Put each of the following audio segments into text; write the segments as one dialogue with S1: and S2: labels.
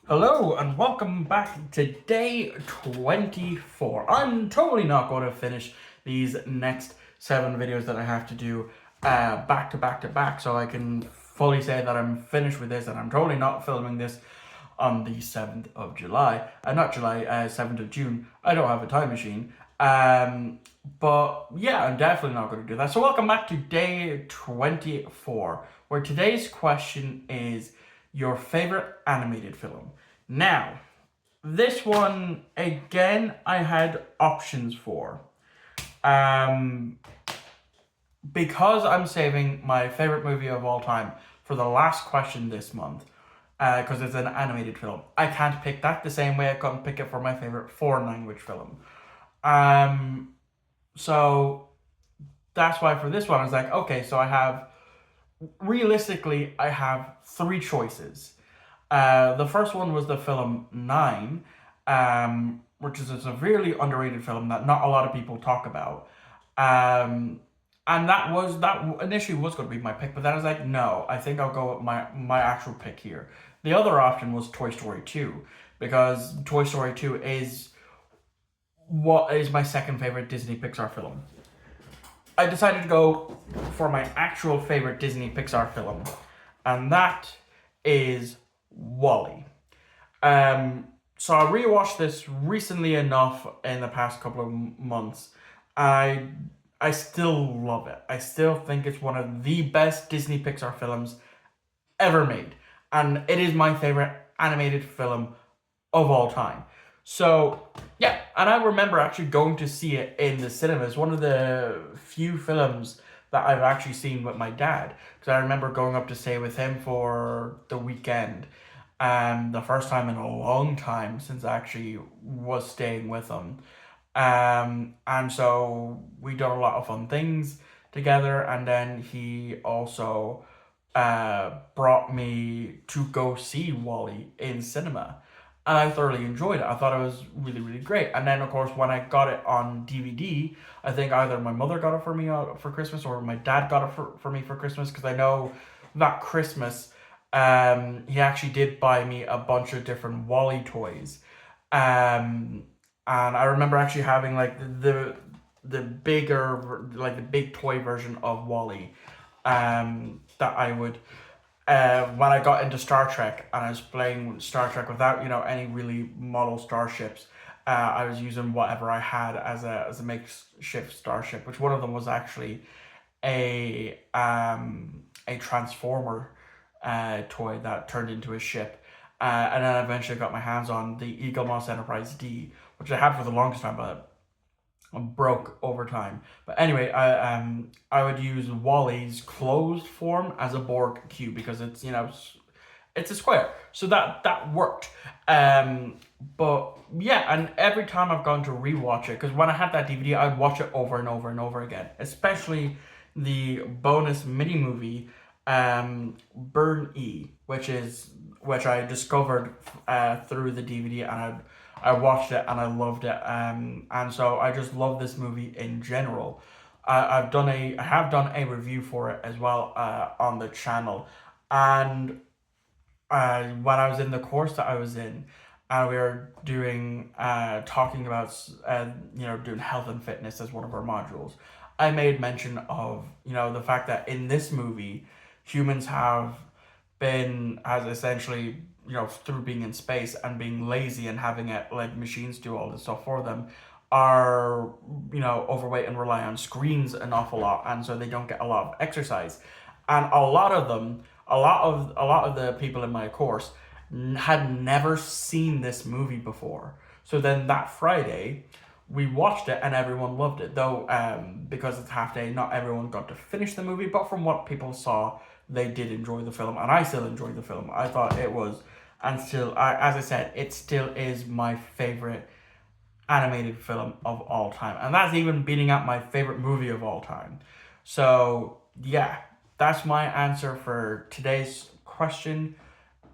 S1: Hello and welcome back to day 24. I'm totally not going to finish these next 7 videos that I have to do back to back to back, so I can fully say that I'm finished with this, and I'm totally not filming this on the 7th of July. Not July, 7th of June. I don't have a time machine. But yeah, I'm definitely not going to do that. So welcome back to day 24, where today's question is your favorite animated film. Now, this one, again, I had options for. Um, because I'm saving my favorite movie of all time for the last question this month, because it's an animated film, I can't pick that the same way I couldn't pick it for my favorite foreign language film. Um, so that's why for this one, I was like, okay, so realistically, I have three choices. The first one was the film Nine, which is a severely underrated film that not a lot of people talk about. Um, and that initially was going to be my pick, but then I was like, no, I think I'll go with my actual pick here. The other option was Toy Story 2, because Toy Story 2 is what is my second favorite Disney Pixar film. I decided to go for my actual favorite Disney Pixar film, and that is WALL-E. So I rewatched this recently enough in the past couple of months. I I still love it. I still think it's one of the best Disney Pixar films ever made, and it is my favorite animated film of all time. So yeah, and I remember actually going to see it in the cinemas. One of the few films that I've actually seen with my dad, because I remember going up to stay with him for the weekend. The first time in a long time since I actually was staying with him. And so we done a lot of fun things together, and then he also brought me to go see WALL-E in cinema, and I thoroughly enjoyed it. I thought it was really, really great. And then, of course, when I got it on DVD, I think either my mother got it for me for Christmas, or my dad got it for me for Christmas, because I know that Christmas, he actually did buy me a bunch of different WALL-E toys. Um, and I remember actually having like the bigger, like the big toy version of WALL-E, that I would when I got into Star Trek and I was playing Star Trek without any really model starships. I was using whatever I had as a makeshift starship, which one of them was actually a transformer toy that turned into a ship. And then I eventually got my hands on the Eaglemoss Enterprise D, which I had for the longest time, but broke over time. But anyway, I would use WALL-E's closed form as a Borg cube, because it's a square, so that worked. But yeah, and every time I've gone to rewatch it, because when I had that DVD, I'd watch it over and over and over again, especially the bonus mini movie, Burn E, which I discovered through the DVD, and I watched it and I loved it. And so I just love this movie in general. I have done a review for it as well on the channel, and when I was in the course that I was in, and we were doing talking about doing health and fitness as one of our modules, I made mention of the fact that in this movie, humans have been as essentially through being in space and being lazy and having it like machines do all this stuff for them, are overweight and rely on screens an awful lot, and so they don't get a lot of exercise. And a lot of the people in my course had never seen this movie before. So then that Friday, we watched it and everyone loved it. Though, because it's half day, not everyone got to finish the movie. But from what people saw, they did enjoy the film, and I still enjoyed the film. I thought it was, and still, as I said, it still is my favorite animated film of all time, and that's even beating out my favorite movie of all time. So yeah, that's my answer for today's question,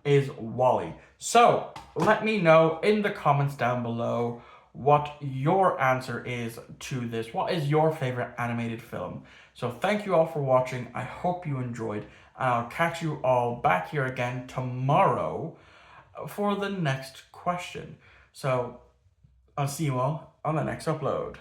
S1: is WALL-E. So let me know in the comments down below what your answer is to this. What is your favorite animated film? So thank you all for watching. I hope you enjoyed, and I'll catch you all back here again tomorrow for the next question. So I'll see you all on the next upload.